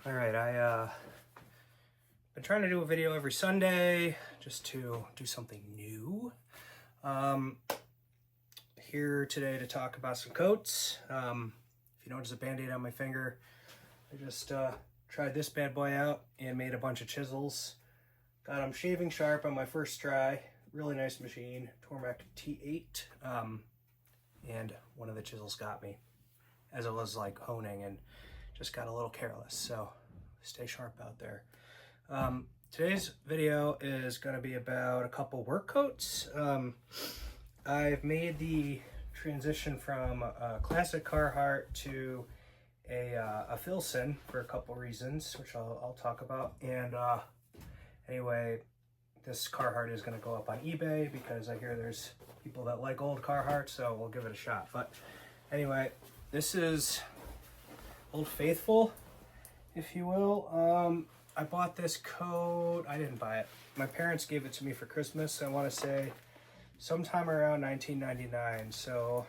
All right, been trying to do a video every Sunday just to do something new. Here today to talk about some coats. If you notice a band-aid on my finger, I just tried this bad boy out and made a bunch of chisels. Got them shaving sharp on my first try. Really nice machine, Tormek T8. And one of the chisels got me as I was like honing and just got a little careless, so stay sharp out there. Today's video is going to be about a couple work coats. I've made the transition from a classic Carhart to a Filson for a couple reasons, which I'll talk about. And anyway, this Carhart is going to go up on eBay because I hear there's people that like old Carhart, so we'll give it a shot. But anyway, this is Old Faithful, if you will. I bought this coat. I didn't buy it. My parents gave it to me for Christmas. I want to say sometime around 1999. So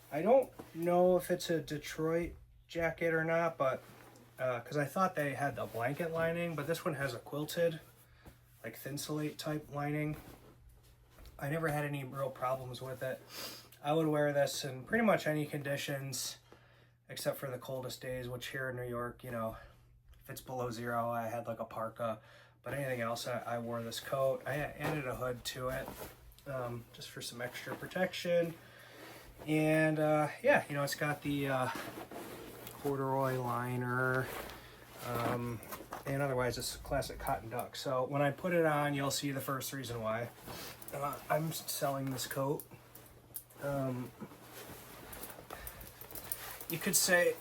I don't know if it's a Detroit jacket or not, but because I thought they had the blanket lining, but this one has a quilted, like Thinsulate type lining. I never had any real problems with it. I would wear this in pretty much any conditions, except for the coldest days, which here in New York, you know, if it's below 0, I had like a parka, but anything else, I wore this coat. I added a hood to it, just for some extra protection. And yeah, you know, it's got the corduroy liner, and otherwise it's a classic cotton duck. So when I put it on, you'll see the first reason why I'm selling this coat. You could say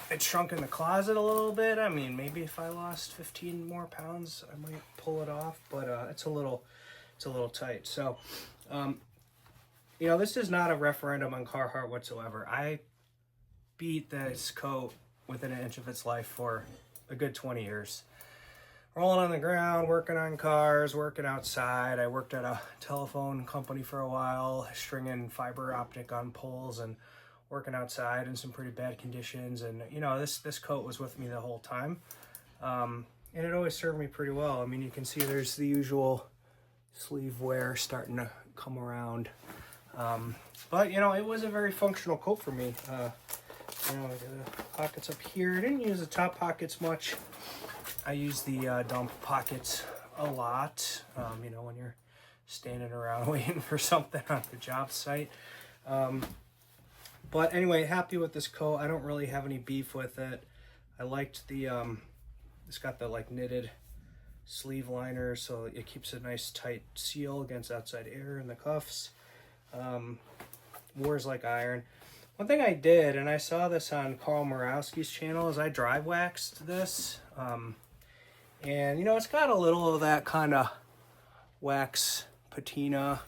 it shrunk in the closet a little bit. I mean, maybe if I lost 15 more pounds, I might pull it off, but it's a little tight. So, you know, this is not a referendum on Carhartt whatsoever. I beat this coat within an inch of its life for a good 20 years. Rolling on the ground, working on cars, working outside. I worked at a telephone company for a while, stringing fiber optic on poles and working outside in some pretty bad conditions. And you know, this coat was with me the whole time, and it always served me pretty well. I mean, you can see there's the usual sleeve wear starting to come around, but you know, it was a very functional coat for me. You know, the pockets up here, I didn't use the top pockets much. I use the dump pockets a lot, you know, when you're standing around waiting for something on the job site. But anyway, happy with this coat. I don't really have any beef with it. I liked the, it's got the like knitted sleeve liner, so it keeps a nice tight seal against outside air in the cuffs. Wears like iron. One thing I did, and I saw this on Carl Morawski's channel, is I dry waxed this. And you know, it's got a little of that kind of wax patina,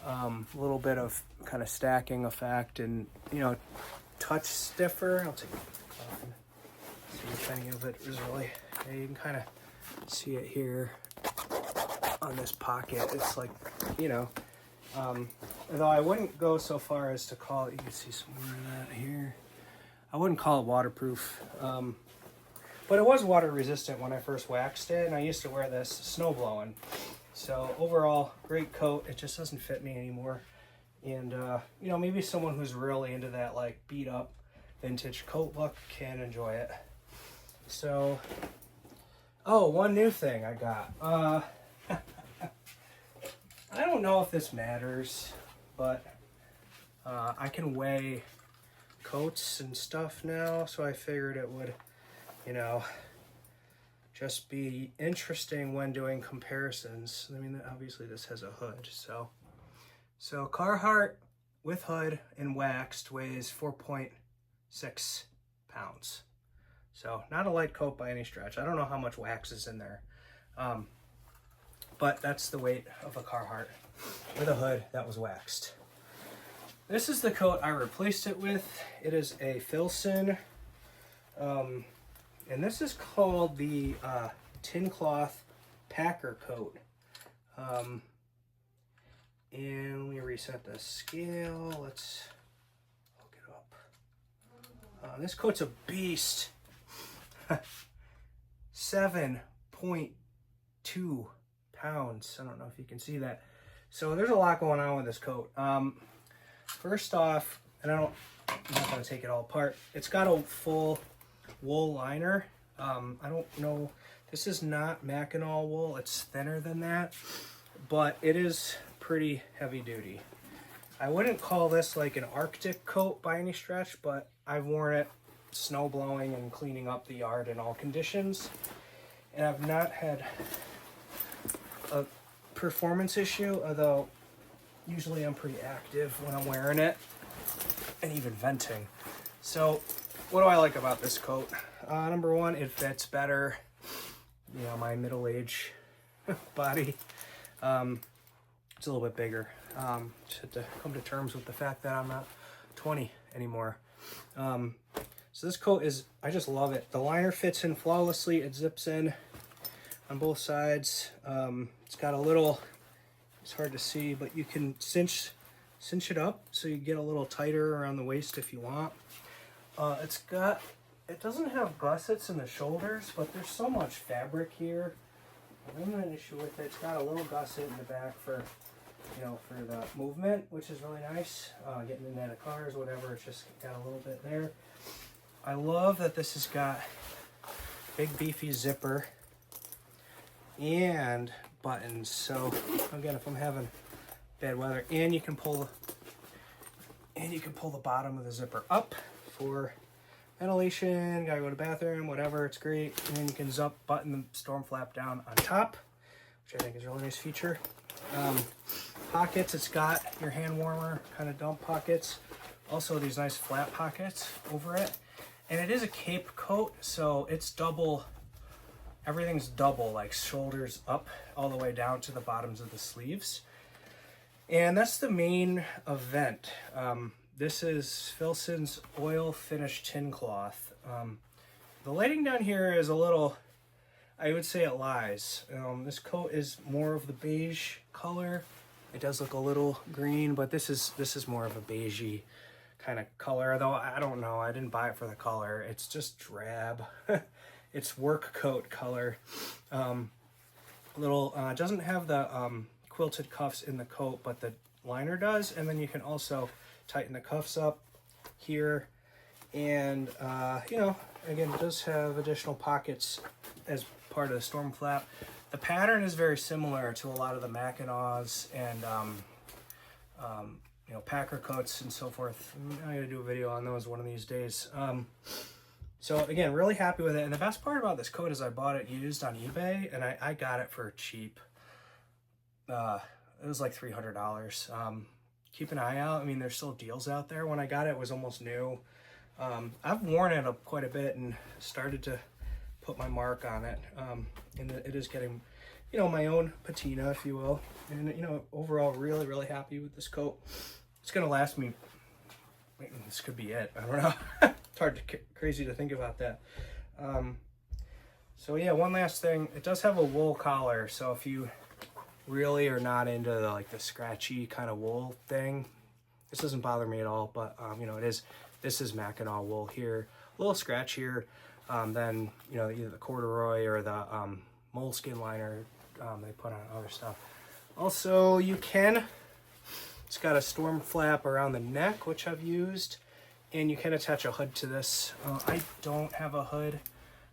a little bit of kind of stacking effect, and you know, touch stiffer. I'll take it off and see if any of it is really, yeah, you can kind of see it here on this pocket. It's like, you know, although I wouldn't go so far as to call it, you can see some more of that here, I wouldn't call it waterproof, but it was water resistant when I first waxed it, and I used to wear this snow blowing. So overall, great coat. It just doesn't fit me anymore. And you know, maybe someone who's really into that like beat up vintage coat look can enjoy it. So, oh, one new thing I got. I don't know if this matters, but I can weigh coats and stuff now, so I figured it would, you know, just be interesting when doing comparisons. I mean, obviously this has a hood, so Carhartt with hood and waxed weighs 4.6 pounds. So not a light coat by any stretch. I don't know how much wax is in there, but that's the weight of a Carhartt with a hood that was waxed. This is the coat I replaced it with. It is a Filson, and this is called the tin cloth packer coat. And let me reset the scale. Let's hook it up. This coat's a beast. 7.2 pounds. I don't know if you can see that. So there's a lot going on with this coat. First off, and I'm not going to take it all apart. It's got a full wool liner. I don't know. This is not Mackinac wool. It's thinner than that, but it is pretty heavy duty. I wouldn't call this like an Arctic coat by any stretch, but I've worn it snow blowing and cleaning up the yard in all conditions. And I've not had a performance issue, although usually I'm pretty active when I'm wearing it and even venting. So what do I like about this coat? Number one, it fits better, you know, my middle-age body. It's a little bit bigger. Just had to come to terms with the fact that I'm not 20 anymore. So this coat is, I just love it. The liner fits in flawlessly. It zips in on both sides. It's got a little, it's hard to see, but you can cinch it up so you get a little tighter around the waist if you want. It doesn't have gussets in the shoulders, but there's so much fabric here. I don't have an issue with it. It's got a little gusset in the back for, you know, for the movement, which is really nice. Getting in and out of cars, whatever, it's just got a little bit there. I love that this has got big beefy zipper and buttons. So again, if I'm having bad weather, and you can pull the bottom of the zipper up for ventilation, gotta go to the bathroom, whatever, it's great. And then you can button the storm flap down on top, which I think is a really nice feature. Pockets, it's got your hand warmer kind of dump pockets. Also these nice flat pockets over it. And it is a cape coat, so it's double, everything's double, like shoulders up all the way down to the bottoms of the sleeves. And that's the main event. This is Filson's oil finish tin cloth. The lighting down here is a little, I would say it lies. This coat is more of the beige color. It does look a little green, but this is more of a beigey kind of color. Though I don't know, I didn't buy it for the color. It's just drab. It's work coat color. Doesn't have the quilted cuffs in the coat, but the liner does. And then you can also tighten the cuffs up here, and you know, again, it does have additional pockets as part of the storm flap. The pattern is very similar to a lot of the Mackinacs and you know, Packer coats and so forth. I'm gonna do a video on those one of these days. So again, really happy with it. And the best part about this coat is I bought it used on eBay, and I got it for cheap. It was like $300. Keep an eye out. I mean, there's still deals out there. When I got it, it was almost new. I've worn it up quite a bit and started to put my mark on it. And it is getting, you know, my own patina, if you will. And, you know, overall, really, really happy with this coat. It's going to last me, this could be it. I don't know. It's hard to, crazy to think about that. So yeah, one last thing. It does have a wool collar. So if you really are not into the scratchy kind of wool thing, this doesn't bother me at all. But you know, this is Mackinac wool here, a little scratchier than, you know, either the corduroy or the moleskin liner they put on other stuff. Also, it's got a storm flap around the neck, which I've used, and you can attach a hood to this. I don't have a hood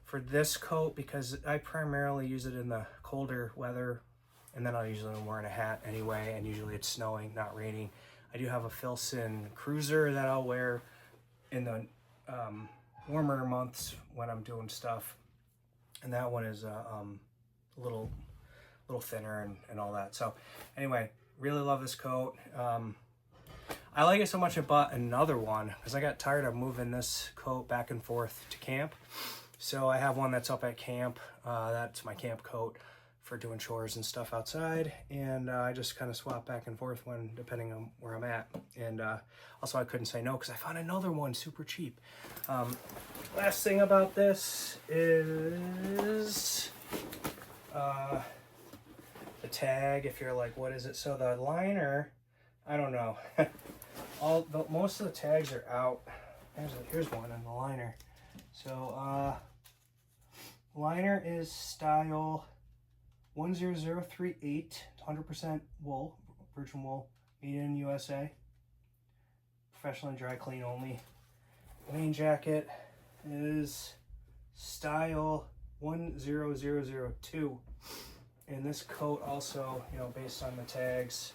for this coat because I primarily use it in the colder weather. And then I'm usually wearing a hat anyway, and usually it's snowing, not raining. I do have a Filson cruiser that I'll wear in the warmer months when I'm doing stuff. And that one is a little thinner and all that. So anyway, really love this coat. I like it so much I bought another one because I got tired of moving this coat back and forth to camp. So I have one that's up at camp. That's my camp coat for doing chores and stuff outside, and I just kind of swap back and forth depending on where I'm at. And also I couldn't say no because I found another one super cheap. Last thing about this is the tag. If you're like, what is it? So the liner, I don't know. Most of the tags are out. Here's one in the liner. So liner is style 10038, 100% wool, virgin wool, made in USA. Professionally dry clean only. Main jacket is style 10002. And this coat also, you know, based on the tags,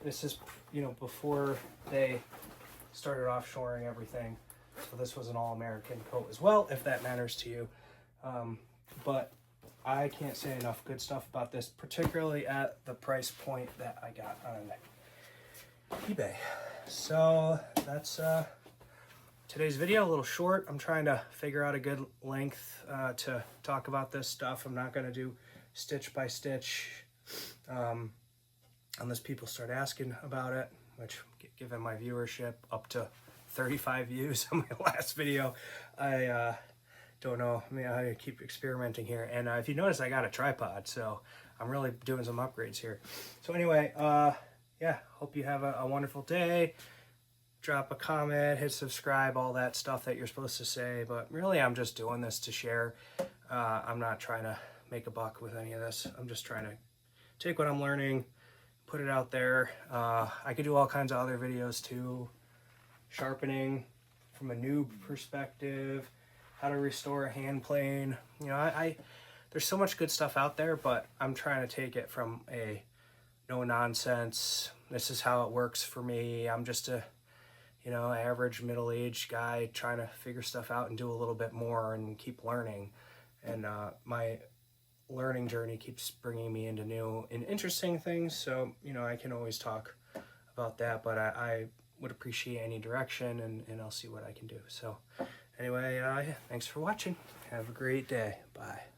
this is, you know, before they started offshoring everything. So this was an all-American coat as well, if that matters to you. But I can't say enough good stuff about this, particularly at the price point that I got on eBay. So that's today's video, a little short. I'm trying to figure out a good length to talk about this stuff. I'm not going to do stitch by stitch unless people start asking about it, which, given my viewership up to 35 views on my last video, I don't know. I mean, I keep experimenting here. And if you notice, I got a tripod, so I'm really doing some upgrades here. So anyway, yeah, hope you have a wonderful day. Drop a comment, hit subscribe, all that stuff that you're supposed to say. But really, I'm just doing this to share. I'm not trying to make a buck with any of this. I'm just trying to take what I'm learning, put it out there. I could do all kinds of other videos too. Sharpening from a noob perspective, how to restore a hand plane. You know, there's so much good stuff out there, but I'm trying to take it from a no nonsense, this is how it works for me. I'm just a, you know, average middle-aged guy trying to figure stuff out and do a little bit more and keep learning. And my learning journey keeps bringing me into new and interesting things. So, you know, I can always talk about that, but I would appreciate any direction, and I'll see what I can do. So anyway, yeah, thanks for watching. Have a great day. Bye.